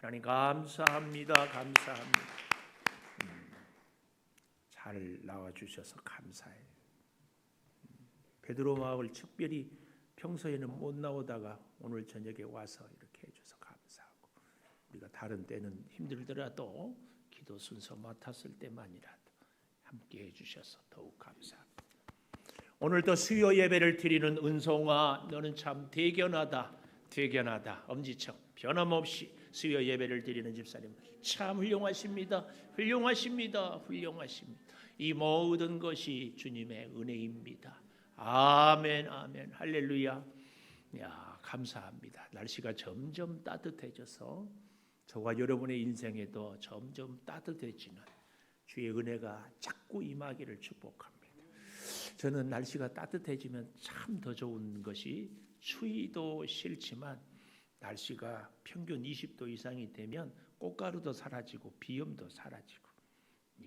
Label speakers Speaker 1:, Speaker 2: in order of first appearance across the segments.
Speaker 1: 하나님 감사합니다. 감사합니다. 잘 나와주셔서 감사해요. 베드로 마을 특별히 평소에는 못 나오다가 오늘 저녁에 와서 이렇게 해줘서 감사하고, 우리가 다른 때는 힘들더라도 기도 순서 맡았을 때만이라도 함께 해주셔서 더욱 감사합니다. 오늘도 수요 예배를 드리는 은송아, 너는 참 대견하다. 엄지척 변함없이 수요 예배를 드리는 집사님 참 훌륭하십니다. 이 모든 것이 주님의 은혜입니다. 아멘, 아멘, 할렐루야. 야, 감사합니다. 날씨가 점점 따뜻해져서 저와 여러분의 인생에도 점점 따뜻해지는 주의 은혜가 자꾸 임하기를 축복합니다. 저는 날씨가 따뜻해지면 참 더 좋은 것이, 추위도 싫지만 날씨가 평균 20도 이상이 되면 꽃가루도 사라지고 비염도 사라지고,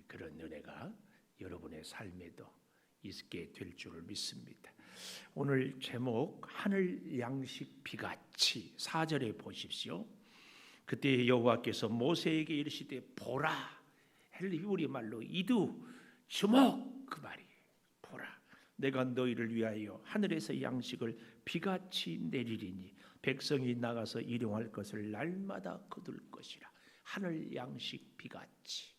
Speaker 1: 그런 은혜가 여러분의 삶에도 있게 될 줄 믿습니다. 오늘 제목 하늘 양식 비같이 4절에 보십시오. 그때 여호와께서 모세에게 이르시되 보라, 헬리우리 말로 이두 주목, 그 말이 보라, 내가 너희를 위하여 하늘에서 양식을 비같이 내리리니 백성이 나가서 일용할 것을 날마다 거둘 것이라. 하늘 양식 비같이.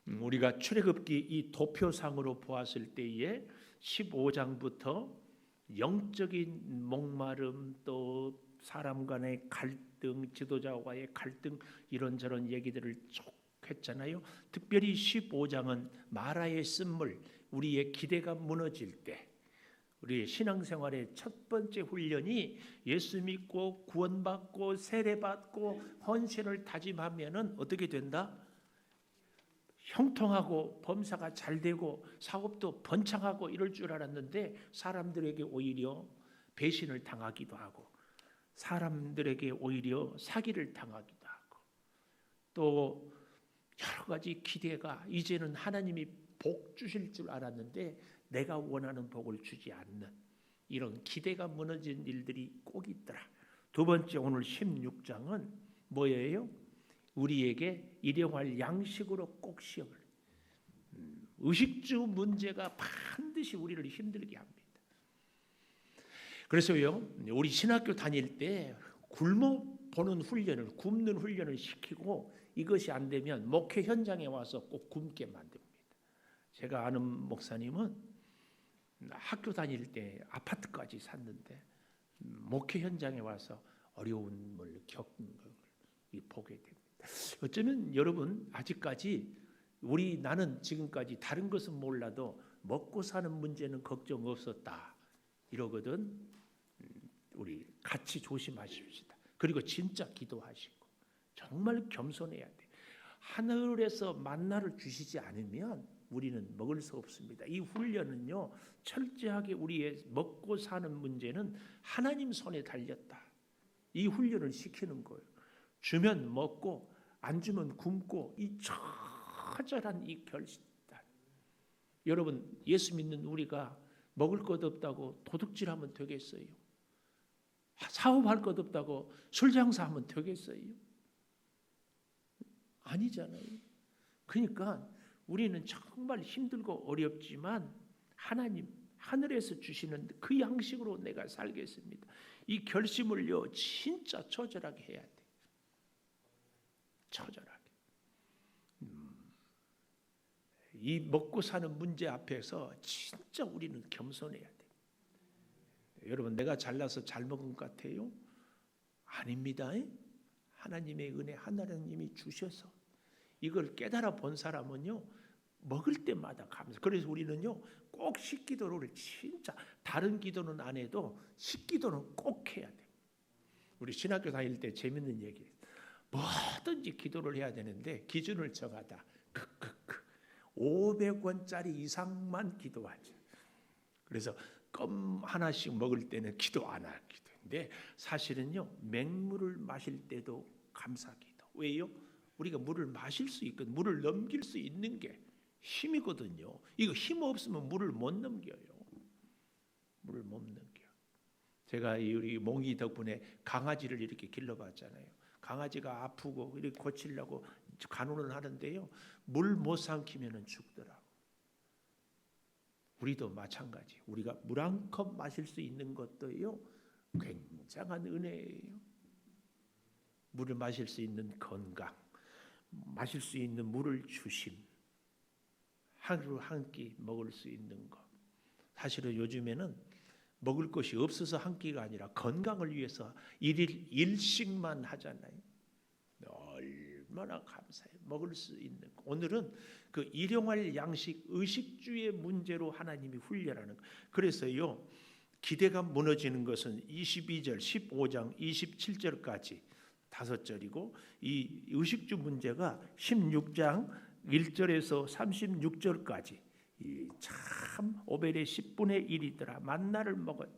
Speaker 1: 우리가 출애굽기 이 도표상으로 보았을 때에 15장부터 영적인 목마름, 또 사람 간의 갈등, 지도자와의 갈등, 이런저런 얘기들을 쭉 했잖아요. 특별히 15장은 마라의 쓴물, 우리의 기대가 무너질 때, 우리의 신앙생활의 첫 번째 훈련이 예수 믿고 구원받고 세례받고 헌신을 다짐하면은 어떻게 된다? 형통하고 범사가 잘 되고 사업도 번창하고 이럴 줄 알았는데 사람들에게 오히려 배신을 당하기도 하고, 사람들에게 오히려 사기를 당하기도 하고, 또 여러 가지 기대가, 이제는 하나님이 복 주실 줄 알았는데 내가 원하는 복을 주지 않는 이런 기대가 무너진 일들이 꼭 있더라. 두 번째, 오늘 16장은 뭐예요? 우리에게 일용할 양식으로 꼭 시험을, 의식주 문제가 반드시 우리를 힘들게 합니다. 그래서요, 우리 신학교 다닐 때 굶어 보는 훈련을, 굶는 훈련을 시키고, 이것이 안 되면 목회 현장에 와서 꼭 굶게 만듭니다. 제가 아는 목사님은 학교 다닐 때 아파트까지 샀는데 목회 현장에 와서 어려움을 겪는 걸 보게 됩니다. 어쩌면 여러분 아직까지 나는 지금까지 다른 것은 몰라도 먹고 사는 문제는 걱정 없었다 이러거든. 우리 같이 조심하십시다. 그리고 진짜 기도하시고 정말 겸손해야 돼. 하늘에서 만나를 주시지 않으면 우리는 먹을 수 없습니다. 이 훈련은요, 철저하게 우리의 먹고 사는 문제는 하나님 손에 달렸다. 이 훈련을 시키는 거예요. 주면 먹고 안 주면 굶고, 이 처절한 이 결단. 여러분, 예수 믿는 우리가 먹을 것 없다고 도둑질하면 되겠어요? 사업할 것 없다고 술 장사하면 되겠어요? 아니잖아요. 그러니까 우리는 정말 힘들고 어렵지만 하나님 하늘에서 주시는 그 양식으로 내가 살겠습니다. 이 결심을요, 진짜 처절하게 해야 돼. 처절하게. 이 먹고 사는 문제 앞에서 진짜 우리는 겸손해야 돼. 여러분, 내가 잘나서 잘 먹은 것 같아요? 아닙니다. 하나님의 은혜, 하나님이 주셔서 이걸 깨달아 본 사람은요, 먹을 때마다 감사. 그래서 우리는요, 꼭 식기도를 진짜, 다른 기도는 안 해도 식기도는 꼭 해야 돼. 우리 신학교 다닐 때 재밌는 얘기예요. 뭐든지 기도를 해야 되는데 기준을 정하다. 500원짜리 이상만 기도하자. 그래서 껌 하나씩 먹을 때는 기도 안 하기도 했는데, 사실은요, 맹물을 마실 때도 감사기도. 왜요? 우리가 물을 마실 수 있거든. 물을 넘길 수 있는 게 힘이거든요. 이거 힘 없으면 물을 못 넘겨요. 물을 못 넘겨. 제가 우리 몽이 덕분에 강아지를 이렇게 길러봤잖아요. 강아지가 아프고 이렇게 고치려고 간호를 하는데요. 물 못 삼키면 죽더라고. 우리도 마찬가지. 우리가 물 한 컵 마실 수 있는 것도요, 굉장한 은혜예요. 물을 마실 수 있는 건강, 마실 수 있는 물을 주심, 하루 한 끼 먹을 수 있는 것. 사실은 요즘에는 먹을 것이 없어서 한 끼가 아니라 건강을 위해서 일일 일식만 하잖아요. 얼마나 감사해요. 먹을 수 있는 것. 오늘은 그 일용할 양식, 의식주의 문제로 하나님이 훈련하는 것. 그래서요, 기대가 무너지는 것은 22절, 15장, 27절까지 5절이고, 이 의식주 문제가 16장 1절에서 36절까지 참 오벨의 10분의 1이더라. 만나를 먹었.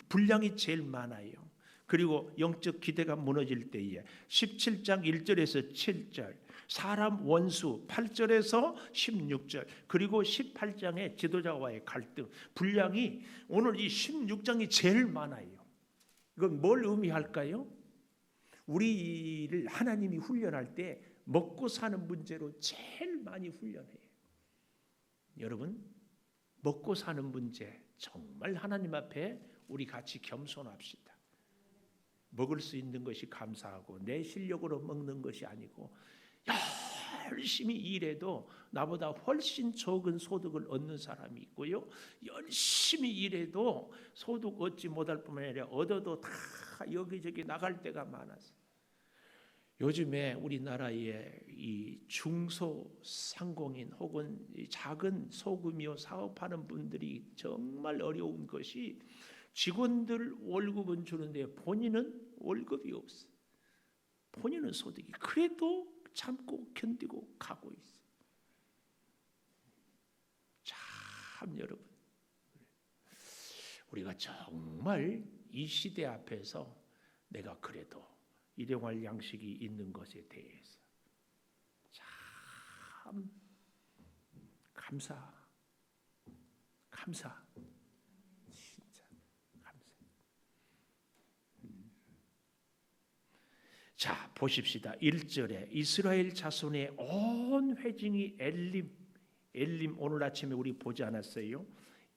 Speaker 1: 분량이 제일 많아요. 그리고 영적 기대가 무너질 때에 17장 1절에서 7절, 사람 원수 8절에서 16절, 그리고 18장의 지도자와의 갈등, 분량이 오늘 이 16장이 제일 많아요. 이건 뭘 의미할까요? 우리를 하나님이 훈련할 때 먹고 사는 문제로 제일 많이 훈련해요. 여러분, 먹고 사는 문제 정말 하나님 앞에 우리 같이 겸손합시다. 먹을 수 있는 것이 감사하고 내 실력으로 먹는 것이 아니고 열심히 일해도 나보다 훨씬 적은 소득을 얻는 사람이 있고요. 열심히 일해도 소득 얻지 못할 뿐만 아니라 얻어도 다 여기저기 나갈 때가 많아서 요즘에 우리나라의 이 중소상공인 혹은 작은 소규모 사업하는 분들이 정말 어려운 것이 직원들 월급은 주는데 본인은 월급이 없어. 본인은 소득이 그래도 참고 견디고 가고 있어. 참 여러분, 우리가 정말 이 시대 앞에서 내가 그래도 일용할 양식이 있는 것에 대해서 참 감사. 진짜 감사. 자, 보십시다. 1절에 이스라엘 자손의 온 회중이 엘림 오늘 아침에 우리 보지 않았어요?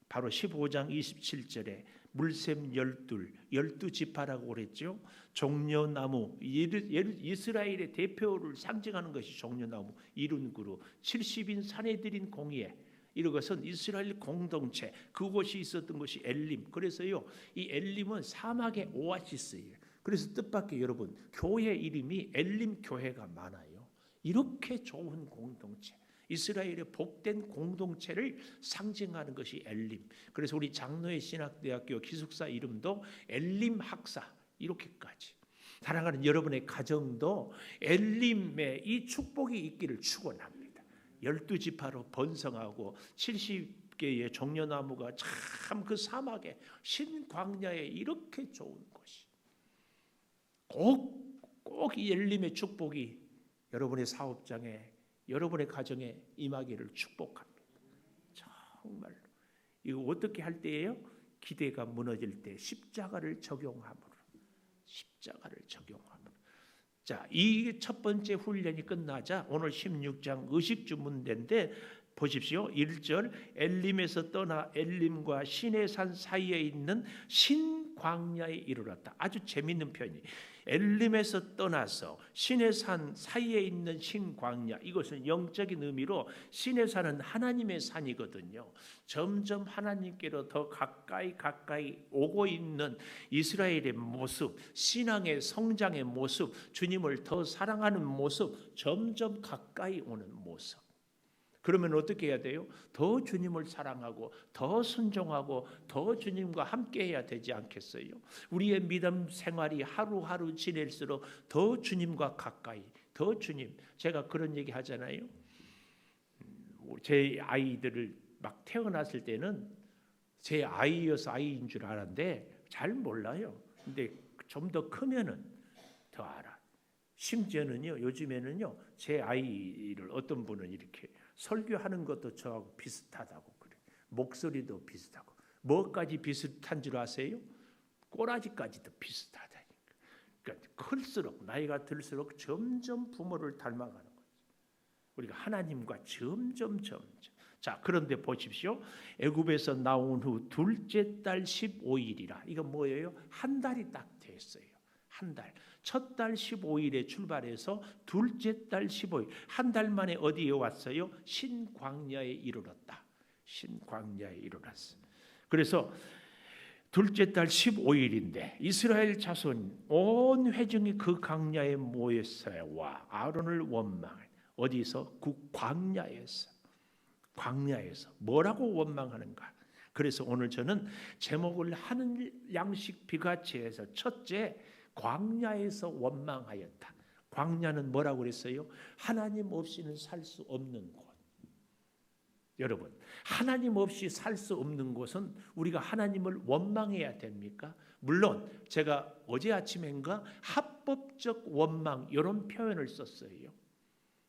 Speaker 1: 바로 15장 27절에 물샘 12지파라고 그랬죠. 종려나무, 이스라엘의 대표를 상징하는 것이 종려나무, 이룬 그루, 70인 사내들인 공예, 이것은 이스라엘 공동체, 그곳이 있었던 것이 엘림. 그래서요, 이 엘림은 사막의 오아시스예요. 그래서 뜻밖의 여러분, 교회 이름이 엘림 교회가 많아요. 이렇게 좋은 공동체, 이스라엘의 복된 공동체를 상징하는 것이 엘림. 그래서 우리 장로의 신학대학교 기숙사 이름도 엘림 학사, 이렇게까지. 사랑하는 여러분의 가정도 엘림의 이 축복이 있기를 축원합니다. 12지파로 번성하고 70개의 종려나무가 참 그 사막에 신광야에 이렇게 좋은 곳이, 꼭 이 엘림의 축복이 여러분의 사업장에, 여러분의 가정에 임하기를 축복합니다. 정말로. 이거 어떻게 할 때예요? 기대가 무너질 때 십자가를 적용함으로. 자, 이 첫 번째 훈련이 끝나자 오늘 16장 의식주 문제인데 보십시오. 1절 엘림에서 떠나 엘림과 시내산 사이에 있는 신광야에 이르렀다. 아주 재미있는 표현이. 엘림에서 떠나서 시내산 사이에 있는 신광야, 이것은 영적인 의미로 시내산은 하나님의 산이거든요. 점점 하나님께로 더 가까이 오고 있는 이스라엘의 모습, 신앙의 성장의 모습, 주님을 더 사랑하는 모습, 점점 가까이 오는 모습. 그러면 어떻게 해야 돼요? 더 주님을 사랑하고 더 순종하고 더 주님과 함께 해야 되지 않겠어요? 우리의 믿음 생활이 하루하루 지낼수록 더 주님과 가까이, 더 주님. 제가 그런 얘기 하잖아요. 제 아이들을 막 태어났을 때는 제 아이여서 아이인 줄 알았는데 잘 몰라요. 근데 좀 더 크면은 더 알아. 심지어는요, 요즘에는요, 제 아이를 어떤 분은 이렇게 설교하는 것도 저하고 비슷하다고 그래. 목소리도 비슷하고. 뭐까지 비슷한 줄 아세요? 꼬라지까지도 비슷하다니까. 그러니까 클수록 나이가 들수록 점점 부모를 닮아가는 거죠. 우리가 하나님과 점점. 자, 그런데 보십시오. 애굽에서 나온 후 둘째 달 15일이라. 이거 뭐예요? 한 달이 딱 됐어요. 한 달. 첫 달 15일에 출발해서 둘째 달 15일. 한 달 만에 어디에 왔어요? 신광야에 이르렀다. 신광야에 이르렀어. 그래서 둘째 달 15일인데 이스라엘 자손 온 회중이 그 광야에 모였어요. 와, 아론을 원망해. 어디서? 그 광야에서. 뭐라고 원망하는가? 그래서 오늘 저는 제목을 하늘 양식 비가치에서 첫째, 광야에서 원망하였다. 광야는 뭐라고 그랬어요? 하나님 없이는 살 수 없는 곳. 여러분, 하나님 없이 살 수 없는 곳은 우리가 하나님을 원망해야 됩니까? 물론 제가 어제 아침인가 합법적 원망 이런 표현을 썼어요.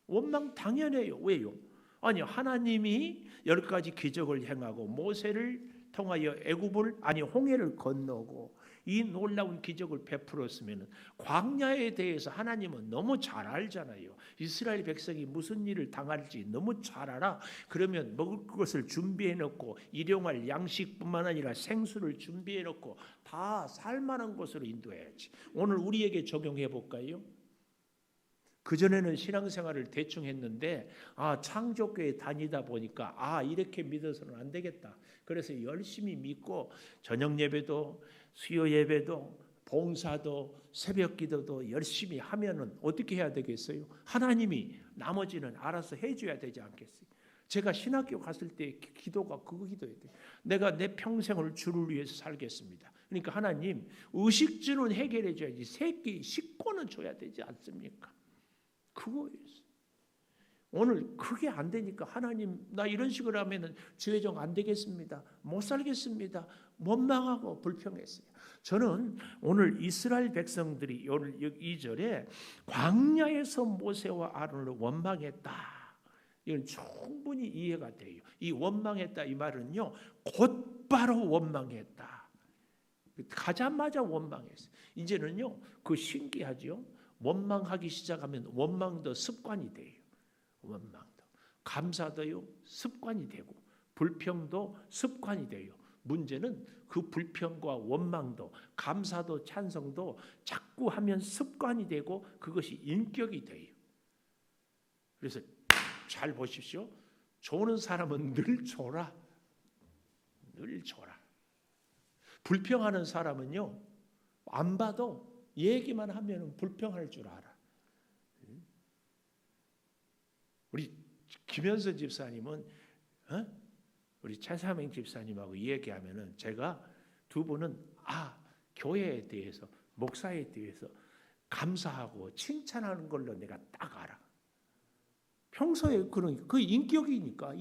Speaker 1: 원망 당연해요. 왜요? 아니, 하나님이 10가지 기적을 행하고 모세를 통하여 애굽을 홍해를 건너고 이 놀라운 기적을 베풀었으면 광야에 대해서 하나님은 너무 잘 알잖아요. 이스라엘 백성이 무슨 일을 당할지 너무 잘 알아. 그러면 먹을 것을 준비해 놓고 일용할 양식뿐만 아니라 생수를 준비해 놓고 다 살만한 곳으로 인도해야지. 오늘 우리에게 적용해 볼까요? 그전에는 신앙생활을 대충 했는데 창조교회 다니다 보니까 이렇게 믿어서는 안 되겠다. 그래서 열심히 믿고 저녁 예배도 수요 예배도 봉사도 새벽 기도도 열심히 하면은 어떻게 해야 되겠어요? 하나님이 나머지는 알아서 해줘야 되지 않겠어요? 제가 신학교 갔을 때 기도가 그거 기도해야 돼요. 내가 내 평생을 주를 위해서 살겠습니다. 그러니까 하나님 의식주는 해결해 줘야지 새끼 식권은 줘야 되지 않습니까? 그거였어요. 오늘 그게 안 되니까 하나님 나 이런 식으로 하면은 죄정 안 되겠습니다. 못 살겠습니다. 원망하고 불평했어요. 저는 오늘 이스라엘 백성들이 오늘 2절에 광야에서 모세와 아론을 원망했다. 이건 충분히 이해가 돼요. 이 원망했다 이 말은요. 곧바로 원망했다. 가자마자 원망했어요. 이제는요. 그 신기하죠. 원망하기 시작하면 원망도 습관이 돼요. 원망도. 감사도요. 습관이 되고 불평도 습관이 돼요. 문제는 그 불평과 원망도 감사도 찬성도 자꾸 하면 습관이 되고 그것이 인격이 돼요. 그래서 잘 보십시오. 조는 사람은 늘 조라. 늘 조라. 불평하는 사람은요. 안 봐도 얘기만 하면 불평할 줄 알아. 우리 김현선 집사님은 우리 차사명 집사님하고 얘기하면은 제가 두 분은 교회에 대해서 목사에 대해서 감사하고 칭찬하는 걸로 내가 딱 알아. 평소에 그러니까 그 인격이니까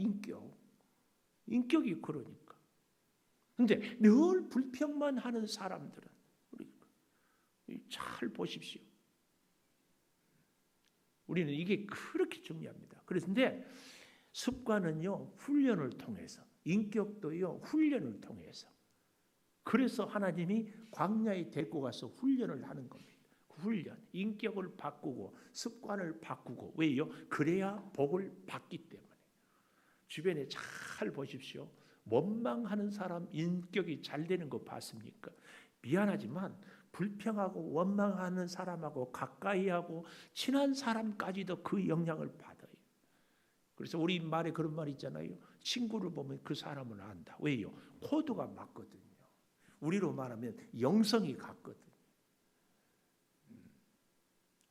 Speaker 1: 인격이 그러니까. 근데 늘 불평만 하는 사람들은 잘 보십시오. 우리는 이게 그렇게 중요합니다. 그런데 습관은요 훈련을 통해서 인격도요 훈련을 통해서 그래서 하나님이 광야에 데리고 가서 훈련을 하는 겁니다. 훈련, 인격을 바꾸고 습관을 바꾸고 왜요? 그래야 복을 받기 때문에. 주변에 잘 보십시오. 원망하는 사람 인격이 잘 되는 거 봤습니까? 미안하지만 불평하고 원망하는 사람하고 가까이하고 친한 사람까지도 그 영향을 받아요. 그래서 우리 말에 그런 말 있잖아요. 친구를 보면 그 사람을 안다. 왜요? 코드가 맞거든요. 우리로 말하면 영성이 같거든요.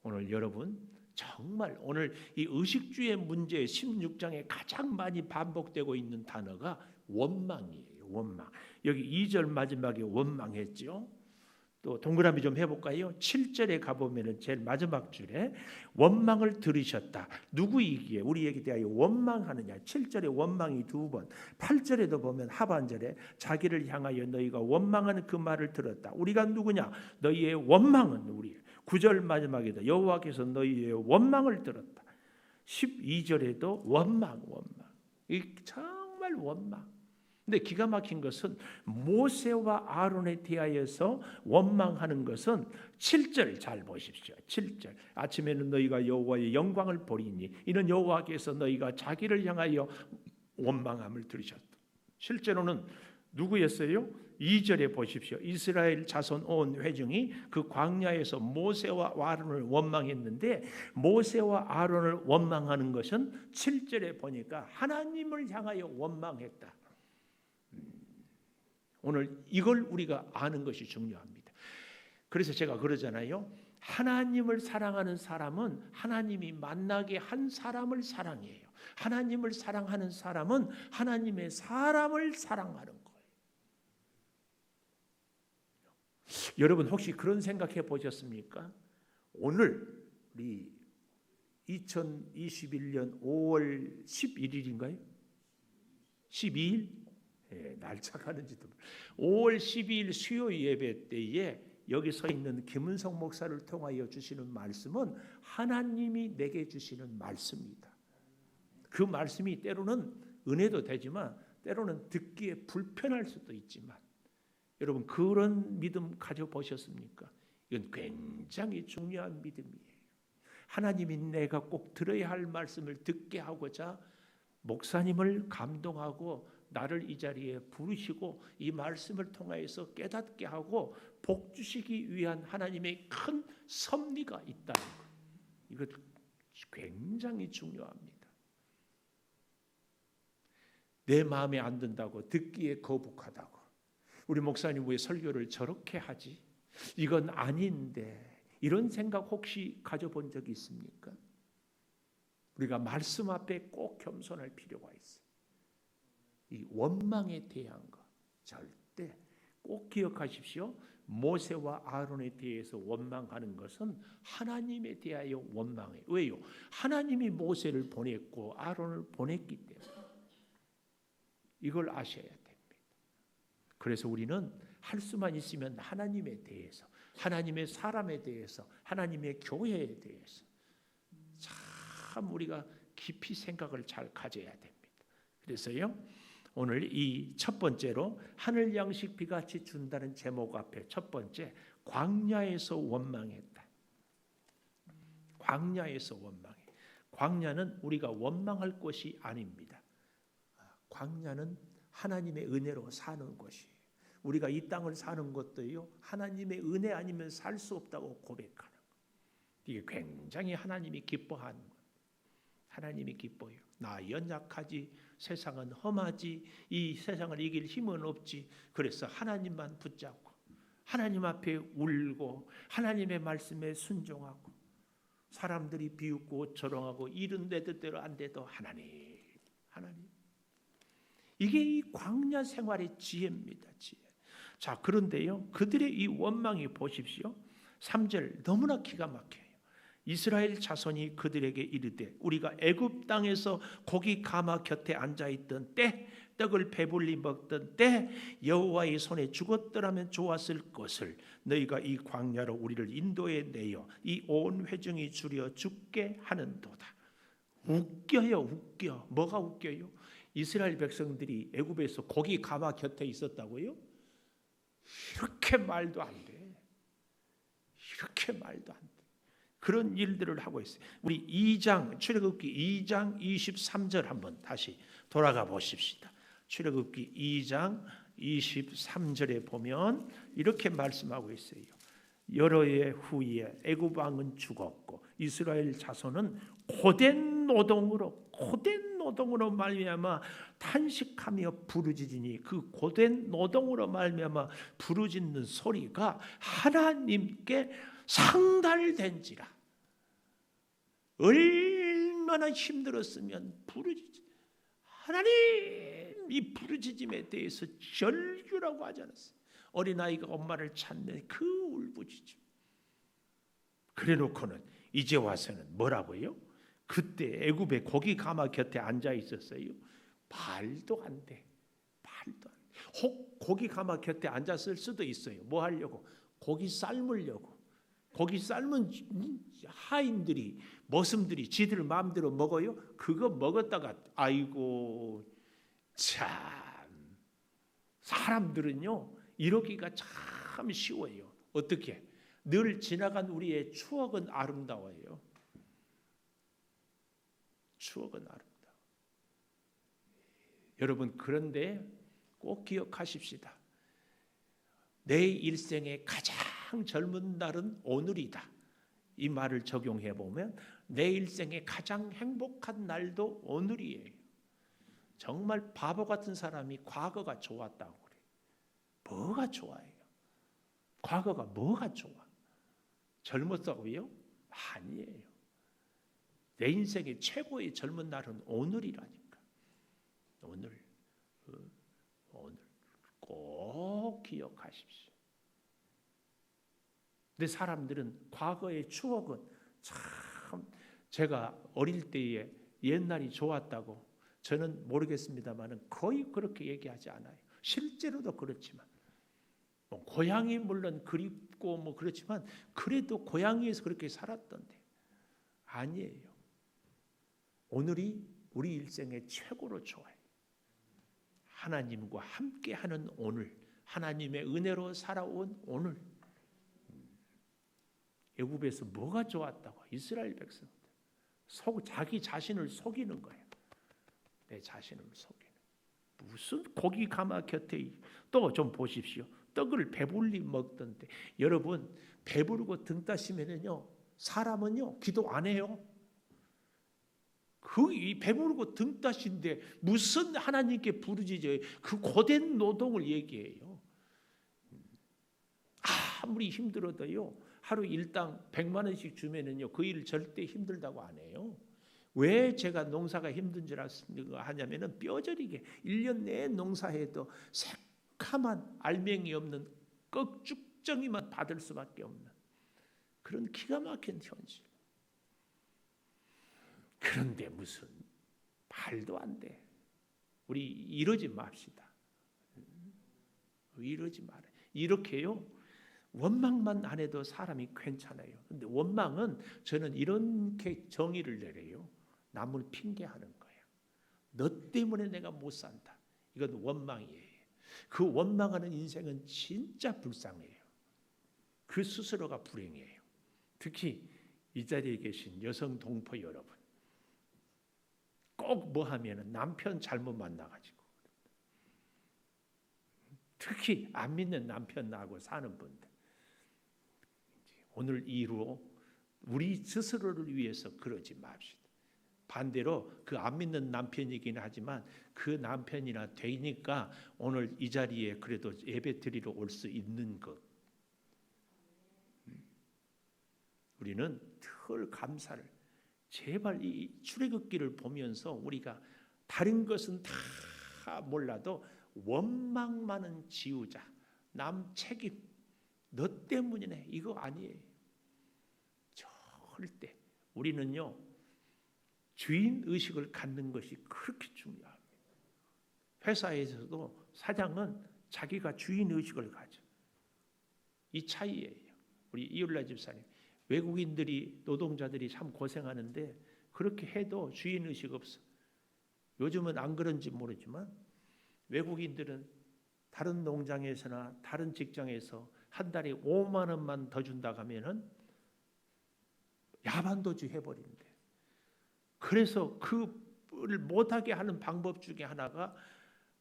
Speaker 1: 오늘 여러분 정말 오늘 이 의식주의 문제 16장에 가장 많이 반복되고 있는 단어가 원망이에요. 원망. 여기 2절 마지막에 원망했죠. 또 동그라미 좀 해볼까요? 7절에 가보면 제일 마지막 줄에 원망을 들으셨다. 누구이기에 우리에게 대하여 원망하느냐. 7절에 원망이 2번 8절에도 보면 하반절에 자기를 향하여 너희가 원망하는 그 말을 들었다. 우리가 누구냐? 너희의 원망은 우리. 9절 마지막에도 여호와께서 너희의 원망을 들었다. 12절에도 원망. 이 정말 원망. 근데 기가 막힌 것은 모세와 아론에 대하여서 원망하는 것은 7절 잘 보십시오. 7절 아침에는 너희가 여호와의 영광을 보리니 이는 여호와께서 너희가 자기를 향하여 원망함을 들으셨다. 실제로는 누구였어요? 2절에 보십시오. 이스라엘 자손 온 회중이 그 광야에서 모세와 아론을 원망했는데 모세와 아론을 원망하는 것은 7절에 보니까 하나님을 향하여 원망했다. 오늘 이걸 우리가 아는 것이 중요합니다. 그래서 제가 그러잖아요. 하나님을 사랑하는 사람은 하나님이 만나게 한 사람을 사랑해요. 하나님을 사랑하는 사람은 하나님의 사람을 사랑하는 거예요. 여러분 혹시 그런 생각해 보셨습니까? 오늘 우리 2021년 5월 11일인가요? 12일? 예, 날짜가 하는지도 5월 12일 수요 예배 때에 여기 서 있는 김은성 목사를 통하여 주시는 말씀은 하나님이 내게 주시는 말씀입니다. 그 말씀이 때로는 은혜도 되지만 때로는 듣기에 불편할 수도 있지만 여러분 그런 믿음 가져보셨습니까? 이건 굉장히 중요한 믿음이에요. 하나님이 내가 꼭 들어야 할 말씀을 듣게 하고자 목사님을 감동하고 나를 이 자리에 부르시고 이 말씀을 통하여서 깨닫게 하고 복 주시기 위한 하나님의 큰 섭리가 있다는 것. 이것 굉장히 중요합니다. 내 마음에 안 든다고 듣기에 거북하다고 우리 목사님 왜 설교를 저렇게 하지? 이건 아닌데 이런 생각 혹시 가져본 적이 있습니까? 우리가 말씀 앞에 꼭 겸손할 필요가 있어요. 이 원망에 대한 것 절대 꼭 기억하십시오. 모세와 아론에 대해서 원망하는 것은 하나님에 대하여 원망해요. 왜요? 하나님이 모세를 보냈고 아론을 보냈기 때문에 이걸 아셔야 됩니다. 그래서 우리는 할 수만 있으면 하나님에 대해서, 하나님의 사람에 대해서, 하나님의 교회에 대해서 참 우리가 깊이 생각을 잘 가져야 됩니다. 그래서요 오늘 이 첫 번째로 하늘 양식 비같이 준다는 제목 앞에 첫 번째 광야에서 원망했다. 광야에서 원망해. 광야는 우리가 원망할 곳이 아닙니다. 광야는 하나님의 은혜로 사는 곳이에요. 우리가 이 땅을 사는 것도요 하나님의 은혜 아니면 살 수 없다고 고백하는 것. 이게 굉장히 하나님이 기뻐하는 것. 하나님이 기뻐요. 나 연약하지, 세상은 험하지, 이 세상을 이길 힘은 없지. 그래서 하나님만 붙잡고 하나님 앞에 울고 하나님의 말씀에 순종하고 사람들이 비웃고 조롱하고 일은 내 뜻대로 안 돼도 하나님. 이게 이 광야 생활의 지혜입니다. 지혜. 자, 그런데요 그들의 이 원망이 보십시오. 3절 너무나 기가 막혀요. 이스라엘 자손이 그들에게 이르되 우리가 애굽 땅에서 고기 가마 곁에 앉아있던 때 떡을 배불리 먹던 때 여호와의 손에 죽었더라면 좋았을 것을 너희가 이 광야로 우리를 인도해 내어 이 온 회중이 줄여 죽게 하는도다. 웃겨요. 웃겨. 뭐가 웃겨요? 이스라엘 백성들이 애굽에서 고기 가마 곁에 있었다고요? 이렇게 말도 안 돼. 이렇게 말도 안 돼. 그런 일들을 하고 있어요. 우리 2장 출애굽기 2장 23절 한번 다시 돌아가 보십시다. 출애굽기 2장 23절에 보면 이렇게 말씀하고 있어요. 여러 해 후에 애굽 왕은 죽었고 이스라엘 자손은 고된 노동으로 말미암아 탄식하며 부르짖으니 그 고된 노동으로 말미암아 부르짖는 소리가 하나님께 상달된지라. 얼마나 힘들었으면 부르짖. 하나님 이 부르짖음에 대해서 절규라고 하지 않았어요. 어린아이가 엄마를 찾는 그 울부짖음. 그래놓고는 이제 와서는 뭐라고요? 그때 애굽의 고기 가마 곁에 앉아 있었어요. 말도 안 돼. 말도 안 돼. 혹 고기 가마 곁에 앉았을 수도 있어요. 뭐 하려고? 고기 삶으려고. 고기 삶은 하인들이 머슴들이 지들 마음대로 먹어요. 그거 먹었다가 아이고 참 사람들은요, 이러기가 참 쉬워요. 어떻게? 늘 지나간 우리의 추억은 아름다워요. 추억은 아름다워. 여러분, 그런데 꼭 기억하십시다. 내 일생의 가장 젊은 날은 오늘이다. 이 말을 적용해 보면 내 일생의 가장 행복한 날도 오늘이에요. 정말 바보 같은 사람이 과거가 좋았다고 그래. 뭐가 좋아요? 과거가 뭐가 좋아? 젊었다고요? 아니에요. 내 인생의 최고의 젊은 날은 오늘이라니까. 오늘 꼭 기억하십시오. 근데 사람들은 과거의 추억은 참 제가 어릴 때에 옛날이 좋았다고 저는 모르겠습니다만 거의 그렇게 얘기하지 않아요. 실제로도 그렇지만 고향이 물론 그립고 그렇지만 그래도 고향에서 그렇게 살았던데 아니에요. 오늘이 우리 일생의 최고로 좋아요. 하나님과 함께하는 오늘, 하나님의 은혜로 살아온 오늘. 애굽에서 뭐가 좋았다고? 이스라엘 백성들 자기 자신을 속이는 거예요. 내 자신을 속이는. 무슨 고기 가마 곁에 또 좀 보십시오. 떡을 배불리 먹던데 여러분 배부르고 등 따시면은요 사람은요 기도 안 해요. 이 배부르고 등 따신데 무슨 하나님께 부르짖어요? 그 고된 노동을 얘기해요. 아무리 힘들어도요 하루 일당 100만 원씩 주면은요 그 일 절대 힘들다고 안 해요. 왜 제가 농사가 힘든 줄 아냐면은 뼈저리게 1년 내내 농사해도 새카만 알맹이 없는 꺽죽정이만 받을 수밖에 없는 그런 기가 막힌 현실. 그런데 무슨 말도 안 돼. 우리 이러지 맙시다. 이러지 말아요. 이렇게요. 원망만 안 해도 사람이 괜찮아요. 근데 원망은 저는 이렇게 정의를 내려요. 남을 핑계하는 거예요. 너 때문에 내가 못 산다. 이건 원망이에요. 그 원망하는 인생은 진짜 불쌍해요. 그 스스로가 불행해요. 특히 이 자리에 계신 여성 동포 여러분. 꼭 뭐 하면은 남편 잘못 만나가지고 특히 안 믿는 남편 나하고 사는 분들 오늘 이후로 우리 스스로를 위해서 그러지 맙시다. 반대로 그 안 믿는 남편이긴 하지만 그 남편이나 되니까 오늘 이 자리에 그래도 예배 드리러 올 수 있는 것 우리는 늘 감사를 제발 이 출애굽기를 보면서 우리가 다른 것은 다 몰라도 원망만은 지우자. 남 책임 너 때문이네 이거 아니에요. 절대 우리는요 주인 의식을 갖는 것이 그렇게 중요합니다. 회사에서도 사장은 자기가 주인 의식을 가져. 이 차이예요. 우리 이율라 집사님 외국인들이 노동자들이 참 고생하는데 그렇게 해도 주인 의식 없어. 요즘은 안 그런지 모르지만 외국인들은 다른 농장에서나 다른 직장에서 한 달에 5만 원만 더 준다 하면은 야반도주 해버린대. 그래서 그를 못하게 하는 방법 중에 하나가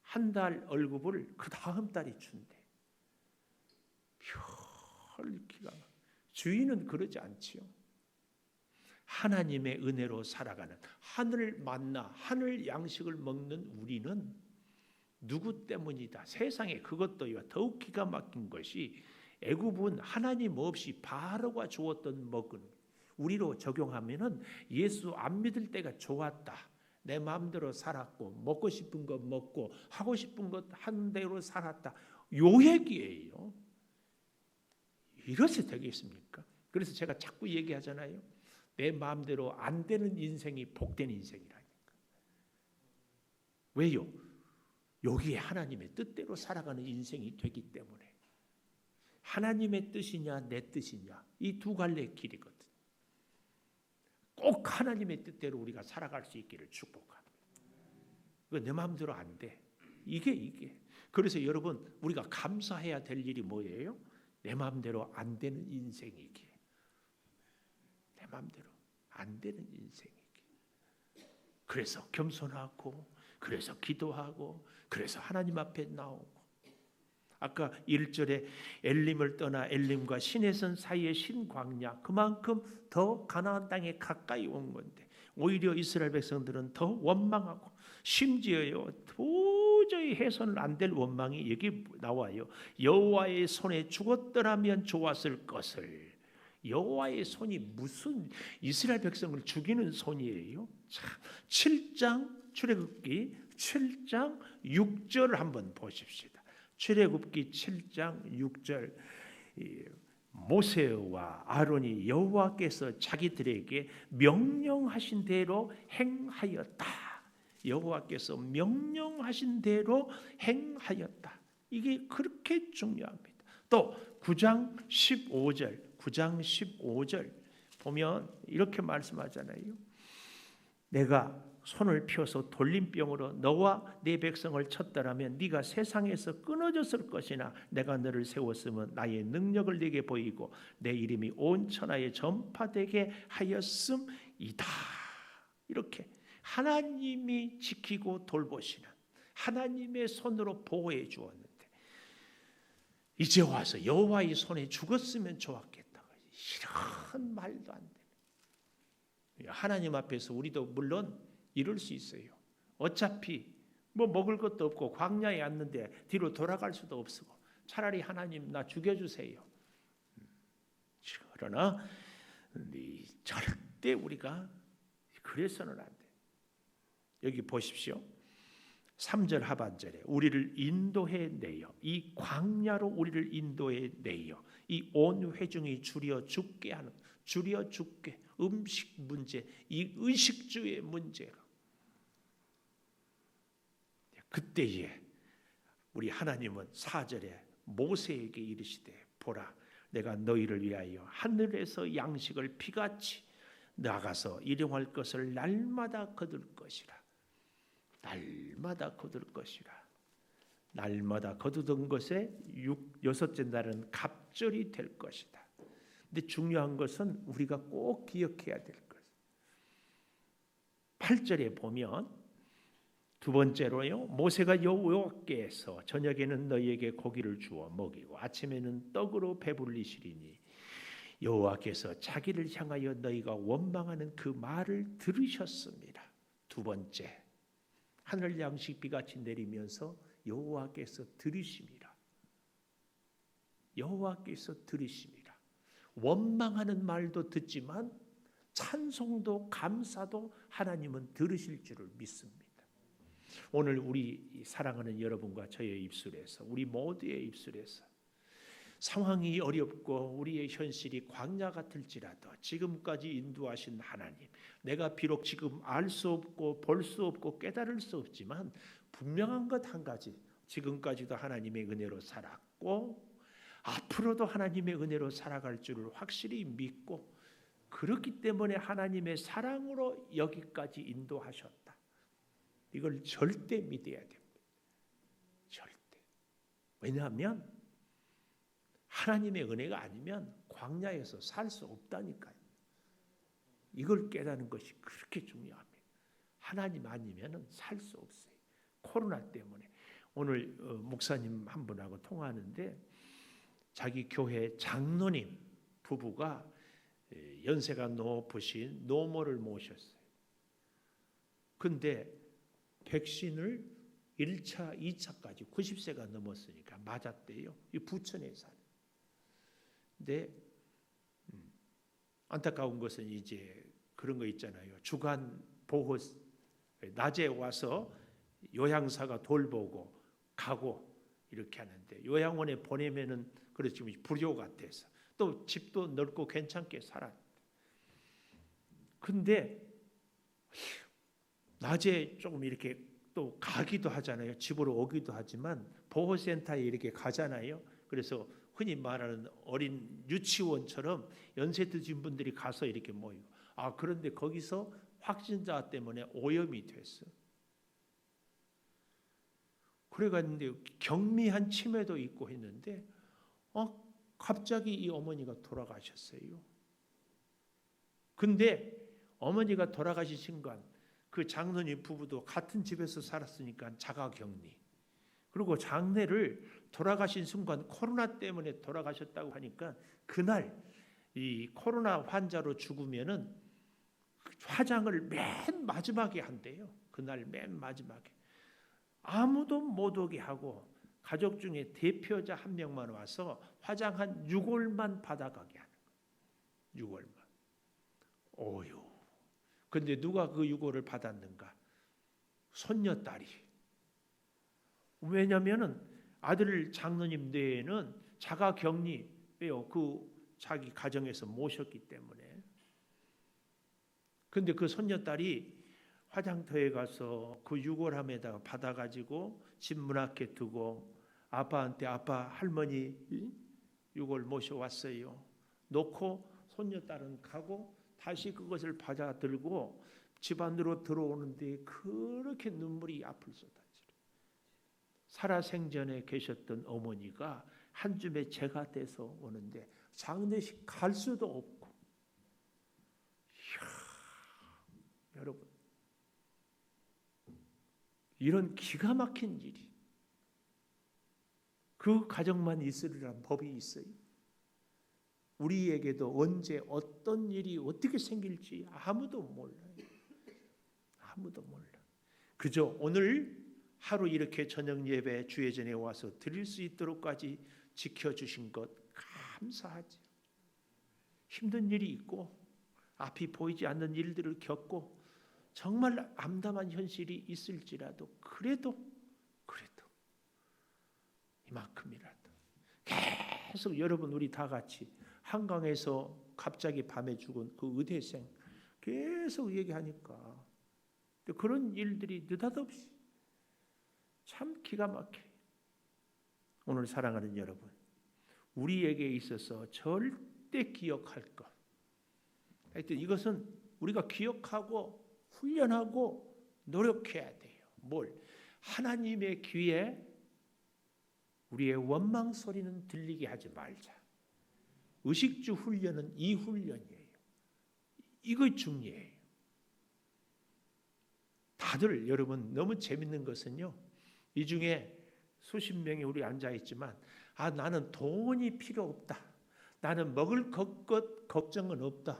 Speaker 1: 한 달 월급을 그 다음 달에 준대. 별 기가 막. 주인은 그러지 않지요. 하나님의 은혜로 살아가는 하늘 만나 하늘 양식을 먹는 우리는 누구 때문이다. 세상에 그것도 더욱 기가 막힌 것이 애굽은 하나님 없이 바로가 주었던 먹은 우리로 적용하면은 예수 안 믿을 때가 좋았다. 내 마음대로 살았고 먹고 싶은 거 먹고 하고 싶은 것 한 대로 살았다. 요 얘기예요. 이렇게 되겠습니까? 그래서 제가 자꾸 얘기하잖아요. 내 마음대로 안 되는 인생이 복된 인생이라니까. 왜요? 여기에 하나님의 뜻대로 살아가는 인생이 되기 때문에. 하나님의 뜻이냐 내 뜻이냐 이 두 갈래의 길이거든. 꼭 하나님의 뜻대로 우리가 살아갈 수 있기를 축복합니다. 이거 내 마음대로 안 돼. 이게. 그래서 여러분 우리가 감사해야 될 일이 뭐예요? 내 마음대로 안 되는 인생이기. 내 마음대로 안 되는 인생이기. 그래서 겸손하고, 그래서 기도하고, 그래서 하나님 앞에 나오고. 아까 1절에 엘림을 떠나 엘림과 시내산 사이의 신광야, 그만큼 더 가나안 땅에 가까이 온 건데 오히려 이스라엘 백성들은 더 원망하고, 심지어요 도저히 해서는 안 될 원망이 여기 나와요. 여호와의 손에 죽었더라면 좋았을 것을. 여호와의 손이 무슨 이스라엘 백성을 죽이는 손이에요? 7장 출애굽기 7장 6절을 한번 보십시다. 출애굽기 7장 6절, 모세와 아론이 여호와께서 자기들에게 명령하신 대로 행하였다. 여호와께서 명령하신 대로 행하였다. 이게 그렇게 중요합니다. 또 9장 15절 보면 이렇게 말씀하잖아요. 내가 손을 펴서 돌림병으로 너와 네 백성을 쳤더라면 네가 세상에서 끊어졌을 것이나 내가 너를 세웠으면 나의 능력을 네게 보이고 내 이름이 온 천하에 전파되게 하였음이다. 이렇게 하나님이 지키고 돌보시는 하나님의 손으로 보호해 주었는데 이제 와서 여호와의 손에 죽었으면 좋았겠다. 이런 말도 안 돼. 하나님 앞에서 우리도 물론 이럴 수 있어요. 어차피 뭐 먹을 것도 없고 광야에 왔는데 뒤로 돌아갈 수도 없고 차라리 하나님 나 죽여주세요. 그러나 절대 우리가 그래서는 안 돼. 여기 보십시오. 3절 하반절에 우리를 인도해 내요. 이 광야로 우리를 인도해 내요. 이 온 회중이 줄여 죽게 하는, 줄여 죽게, 음식 문제, 이 의식주의 문제로. 그때에 우리 하나님은 4절에 모세에게 이르시되 보라 내가 너희를 위하여 하늘에서 양식을 비같이 나가서 일용할 것을 날마다 거둘 것이라. 날마다 거둘 것이라. 날마다 거두던 것에 여섯째 날은 갑절이 될 것이다. 근데 중요한 것은 우리가 꼭 기억해야 될 것. 8절에 보면 두 번째로요. 모세가 여호와께서 저녁에는 너희에게 고기를 주어 먹이고 아침에는 떡으로 배불리시리니 여호와께서 자기를 향하여 너희가 원망하는 그 말을 들으셨습니다. 두 번째, 하늘 양식 비같이 내리면서 여호와께서 들으십니다. 여호와께서 들으십니다. 원망하는 말도 듣지만 찬송도 감사도 하나님은 들으실 줄을 믿습니다. 오늘 우리 사랑하는 여러분과 저의 입술에서, 우리 모두의 입술에서 상황이 어렵고 우리의 현실이 광야 같을지라도 지금까지 인도하신 하나님, 내가 비록 지금 알 수 없고 볼 수 없고 깨달을 수 없지만 분명한 것 한 가지, 지금까지도 하나님의 은혜로 살았고 앞으로도 하나님의 은혜로 살아갈 줄을 확실히 믿고, 그렇기 때문에 하나님의 사랑으로 여기까지 인도하셨다. 이걸 절대 믿어야 됩니다. 절대. 왜냐하면 하나님의 은혜가 아니면 광야에서 살 수 없다니까요. 이걸 깨닫는 것이 그렇게 중요합니다. 하나님 아니면 살 수 없어요. 코로나 때문에 오늘 목사님 한 분하고 통화하는데 자기 교회 장로님 부부가 연세가 높으신 노모를 모셨어요. 근데 백신을 1차, 2차까지 90세가 넘었으니까 맞았대요. 이 부천에 사는. 근데 안타까운 것은 이제 그런 거 있잖아요. 주간 보호, 낮에 와서 요양사가 돌보고 가고 이렇게 하는데 요양원에 보내면은 그렇지 불효 같아서 또 집도 넓고 괜찮게 살았대. 근데 낮에 조금 이렇게 또 가기도 하잖아요. 집으로 오기도 하지만 보호센터에 이렇게 가잖아요. 그래서 흔히 말하는 어린 유치원처럼 연세 드신 분들이 가서 이렇게 모이고, 그런데 거기서 확진자 때문에 오염이 됐어. 그래갔는데 경미한 치매도 있고 했는데 갑자기 이 어머니가 돌아가셨어요. 근데 어머니가 돌아가신 순간 그 장로님 부부도 같은 집에서 살았으니까 자가격리. 그리고 장례를 돌아가신 순간 코로나 때문에 돌아가셨다고 하니까 그날 이 코로나 환자로 죽으면은 화장을 맨 마지막에 한대요. 그날 맨 마지막에. 아무도 못 오게 하고 가족 중에 대표자 한 명만 와서 화장 한 6월만 받아가게 하는 거예요. 6월만. 오유. 근데 누가 그 6월을 받았는가? 손녀딸이. 왜냐면은 아들 장로님 뇌에는 자가격리예요. 그 자기 가정에서 모셨기 때문에. 근데 그 손녀딸이 화장터에 가서 그 6월함에다가 받아가지고 집 문 앞에 두고 아빠한테 아빠 할머니 6월 모셔왔어요. 놓고 손녀딸은 가고 다시 그것을 받아들고 집 안으로 들어오는데 그렇게 눈물이 앞을 쏟아지려. 살아생전에 계셨던 어머니가 한 줌의 재가 돼서 오는데 장례식 갈 수도 없고. 이야, 여러분 이런 기가 막힌 일이 그 가정만 있으리란 법이 있어요. 우리에게도 언제 어떤 일이 어떻게 생길지 아무도 몰라요. 아무도 몰라. 그저 오늘 하루 이렇게 저녁 예배 주예전에 와서 드릴 수 있도록까지 지켜주신 것 감사하죠. 힘든 일이 있고 앞이 보이지 않는 일들을 겪고 정말 암담한 현실이 있을지라도 그래도 이만큼이라도 계속 여러분 우리 다 같이 한강에서 갑자기 밤에 죽은 그 의대생 계속 얘기하니까 그런 일들이 느닷없이 참 기가 막혀요. 오늘 사랑하는 여러분, 우리에게 있어서 절대 기억할 것. 하여튼 이것은 우리가 기억하고 훈련하고 노력해야 돼요. 뭘? 하나님의 귀에 우리의 원망 소리는 들리게 하지 말자. 의식주 훈련은 이 훈련이에요. 이거 중요해요. 다들 여러분 너무 재밌는 것은요. 이 중에 수십 명이 우리 앉아 있지만 나는 돈이 필요 없다. 나는 먹을 것 걱정은 없다.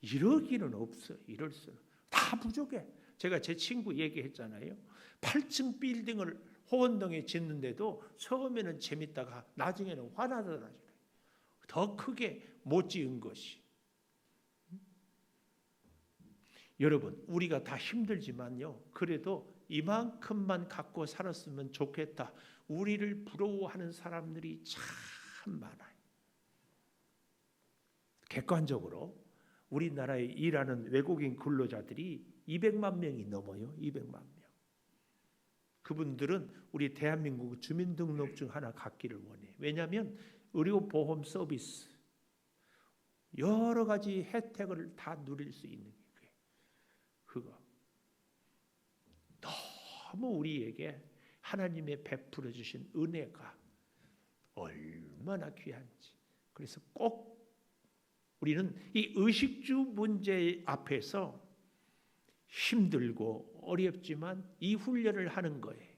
Speaker 1: 이러기는 없어. 이럴 수는. 다 부족해. 제가 제 친구 얘기했잖아요. 8층 빌딩을 호원동에 짓는데도 처음에는 재밌다가 나중에는 화나더라고요. 더 크게 못 지은 것이. 여러분 우리가 다 힘들지만요. 그래도 이만큼만 갖고 살았으면 좋겠다. 우리를 부러워하는 사람들이 참 많아요. 객관적으로 우리나라에 일하는 외국인 근로자들이 200만 명이 넘어요. 200만 명. 그분들은 우리 대한민국 주민등록증 하나 갖기를 원해요. 왜냐하면 의료보험 서비스 여러 가지 혜택을 다 누릴 수 있는 게 그거. 너무 우리에게 하나님의 베풀어 주신 은혜가 얼마나 귀한지. 그래서 꼭 우리는 이 의식주 문제 앞에서 힘들고 어렵지만 이 훈련을 하는 거예요.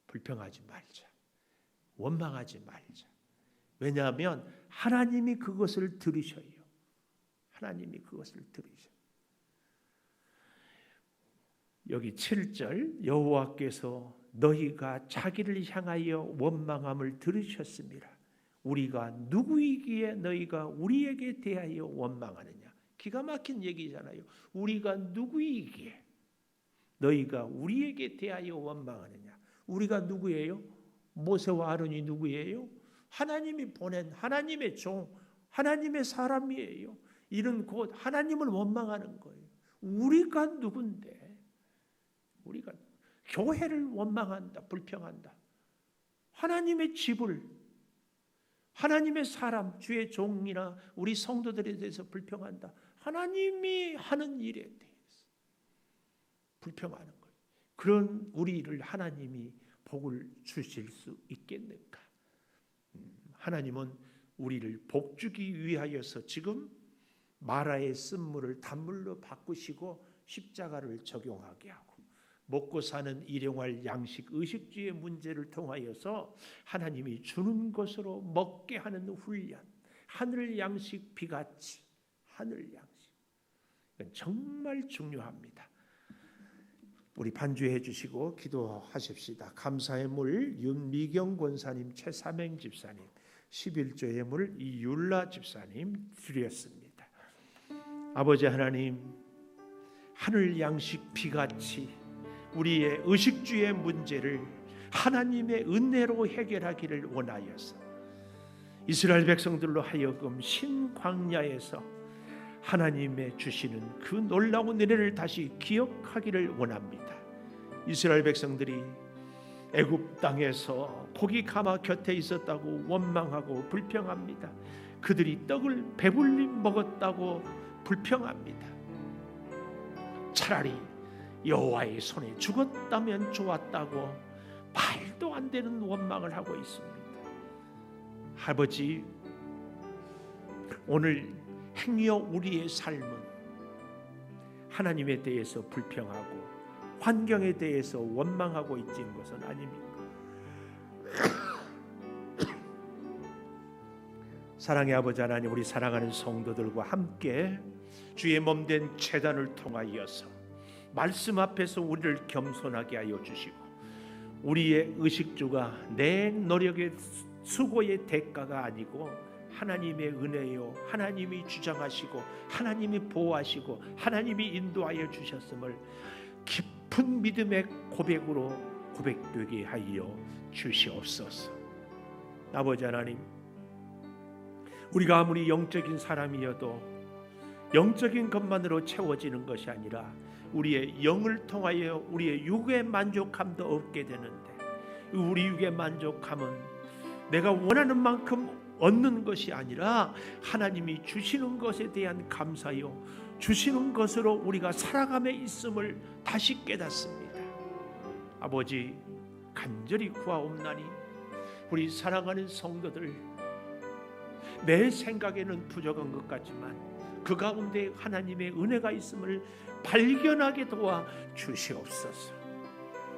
Speaker 1: 불평하지 말자. 원망하지 말자. 왜냐하면 하나님이 그것을 들으셔요. 하나님이 그것을 들으셔요. 여기 7절 여호와께서 너희가 자기를 향하여 원망함을 들으셨습니다. 우리가 누구이기에 너희가 우리에게 대하여 원망하느냐. 기가 막힌 얘기잖아요. 우리가 누구이기에 너희가 우리에게 대하여 원망하느냐. 우리가 누구예요? 모세와 아론이 누구예요? 하나님이 보낸 하나님의 종, 하나님의 사람이에요. 이런 곧 하나님을 원망하는 거예요. 우리가 누군데? 우리가 교회를 원망한다, 불평한다. 하나님의 집을, 하나님의 사람, 주의 종이나 우리 성도들에 대해서 불평한다. 하나님이 하는 일에 대해서 불평하는 거예요. 그런 우리를 하나님이 복을 주실 수 있겠는가? 하나님은 우리를 복주기 위하여서 지금 마라의 쓴물을 단물로 바꾸시고 십자가를 적용하게 하고 먹고 사는 일용할 양식 의식주의 문제를 통하여서 하나님이 주는 것으로 먹게 하는 훈련, 하늘 양식 비같이 하늘 양식, 이건 정말 중요합니다. 우리 반주해 주시고 기도하십시다. 감사의 물 윤미경 권사님, 최삼행 집사님, 11조의 물 이율라 집사님 드렸습니다. 아버지 하나님, 하늘 양식 비같이 우리의 의식주의 문제를 하나님의 은혜로 해결하기를 원하여서 이스라엘 백성들로 하여금 신광야에서 하나님의 주시는 그 놀라운 은혜를 다시 기억하기를 원합니다. 이스라엘 백성들이 애굽 땅에서 고기 가마 곁에 있었다고 원망하고 불평합니다. 그들이 떡을 배불리 먹었다고 불평합니다. 차라리 여호와의 손에 죽었다면 좋았다고 말도 안 되는 원망을 하고 있습니다. 아버지, 오늘 행여 우리의 삶은 하나님에 대해서 불평하고 환경에 대해서 원망하고 있는 것은 아닙니까? 사랑의 아버지 하나님, 우리 사랑하는 성도들과 함께 주의 몸된 제단을 통하여서 말씀 앞에서 우리를 겸손하게 하여 주시고 우리의 의식주가 내 노력의 수고의 대가가 아니고 하나님의 은혜요, 하나님이 주장하시고 하나님이 보호하시고 하나님이 인도하여 주셨음을 깊은 믿음의 고백으로 고백되게 하여 주시옵소서. 아버지 하나님, 우리가 아무리 영적인 사람이어도 영적인 것만으로 채워지는 것이 아니라 우리의 영을 통하여 우리의 육의 만족함도 얻게 되는데, 우리 육의 만족함은 내가 원하는 만큼 얻는 것이 아니라 하나님이 주시는 것에 대한 감사요, 주시는 것으로 우리가 살아감에 있음을 다시 깨닫습니다. 아버지, 간절히 구하옵나니 우리 사랑하는 성도들, 내 생각에는 부족한 것 같지만 그 가운데 하나님의 은혜가 있음을 발견하게 도와 주시옵소서.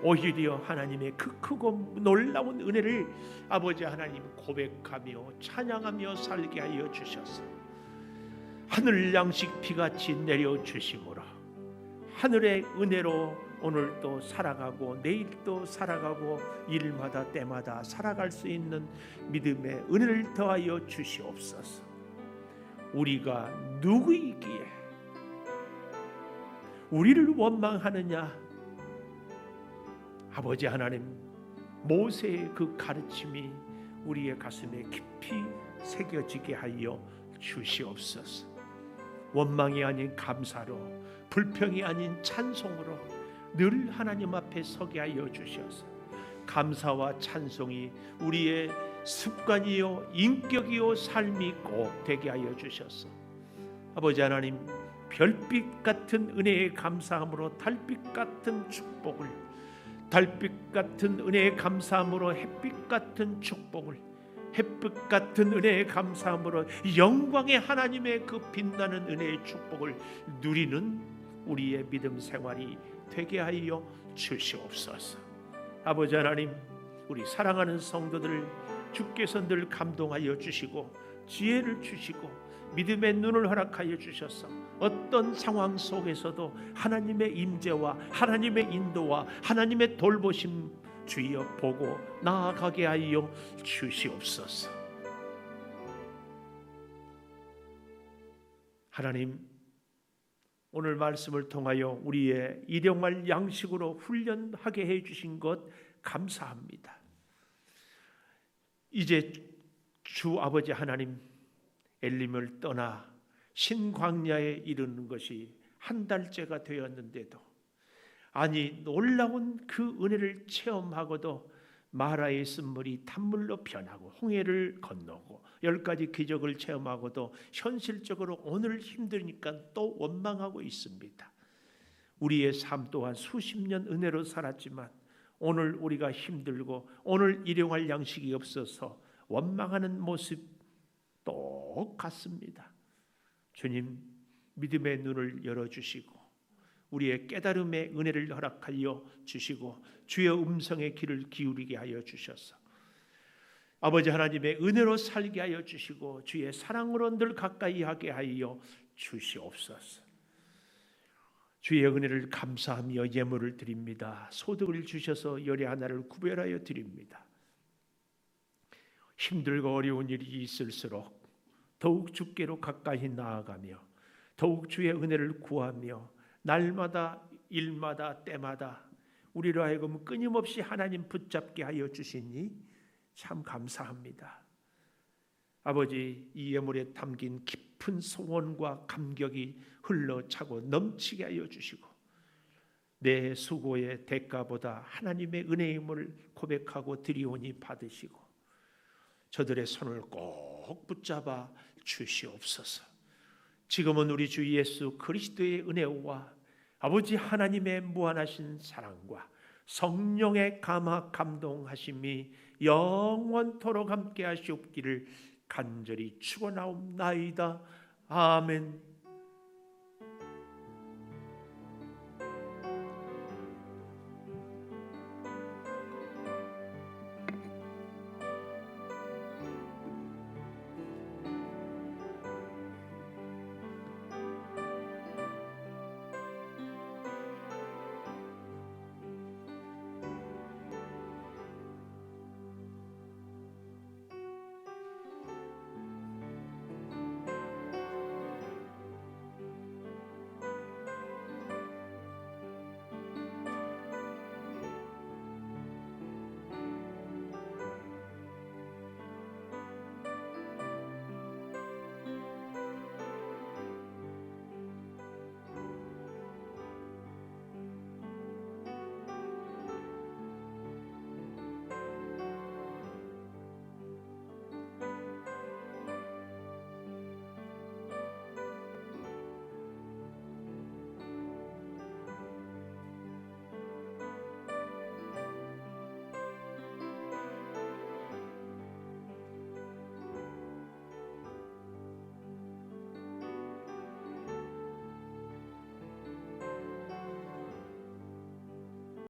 Speaker 1: 오히려 하나님의 그 크고 놀라운 은혜를 아버지 하나님 고백하며 찬양하며 살게 하여 주셔서 하늘 양식 비같이 내려주심으로 하늘의 은혜로 오늘도 살아가고 내일도 살아가고 일마다 때마다 살아갈 수 있는 믿음의 은혜를 더하여 주시옵소서. 우리가 누구이기에 우리를 원망하느냐? 아버지 하나님, 모세의 그 가르침이 우리의 가슴에 깊이 새겨지게 하여 주시옵소서. 원망이 아닌 감사로, 불평이 아닌 찬송으로 늘 하나님 앞에 서게 하여 주셔서 감사와 찬송이 우리의 습관이요 인격이요 삶이 꼭 되게 하여 주셔서 아버지 하나님, 별빛 같은 은혜의 감사함으로 달빛 같은 축복을, 달빛 같은 은혜의 감사함으로 햇빛 같은 축복을, 햇빛 같은 은혜의 감사함으로 영광의 하나님의 그 빛나는 은혜의 축복을 누리는 우리의 믿음 생활이 되게 하여 주시옵소서. 아버지 하나님, 우리 사랑하는 성도들을 주께서 늘 감동하여 주시고 지혜를 주시고 믿음의 눈을 허락하여 주셔서 어떤 상황 속에서도 하나님의 임재와 하나님의 인도와 하나님의 돌보심 주여 보고 나아가게 하여 주시옵소서. 하나님, 오늘 말씀을 통하여 우리의 일용할 양식으로 훈련하게 해주신 것 감사합니다. 이제 주 아버지 하나님, 엘림을 떠나 신광야에 이르는 것이 한 달째가 되었는데도, 아니 놀라운 그 은혜를 체험하고도 마라의 쓴물이 단물로 변하고 홍해를 건너고 10가지 기적을 체험하고도 현실적으로 오늘 힘드니까 또 원망하고 있습니다. 우리의 삶 또한 수십 년 은혜로 살았지만 오늘 우리가 힘들고 오늘 일용할 양식이 없어서 원망하는 모습 똑같습니다. 주님, 믿음의 눈을 열어주시고 우리의 깨달음의 은혜를 허락하여 주시고 주의 음성의 귀를 기울이게 하여 주셔서 아버지 하나님의 은혜로 살게 하여 주시고 주의 사랑으로 늘 가까이 하게 하여 주시옵소서. 주의 은혜를 감사하며 예물을 드립니다. 소득을 주셔서 열의 하나를 구별하여 드립니다. 힘들고 어려운 일이 있을수록 더욱 주께로 가까이 나아가며 더욱 주의 은혜를 구하며 날마다 일마다 때마다 우리로 하여금 끊임없이 하나님 붙잡게 하여 주시니 참 감사합니다. 아버지, 이 예물에 담긴 깊은 소원과 감격이 흘러차고 넘치게 하여 주시고 내 수고의 대가보다 하나님의 은혜임을 고백하고 드리오니 받으시고 저들의 손을 꼭 붙잡아 주시옵소서. 지금은 우리 주 예수 그리스도의 은혜와 아버지 하나님의 무한하신 사랑과 성령의 감화 감동하심이 영원토록 함께 하시옵기를 간절히 축원하옵나이다. 아멘.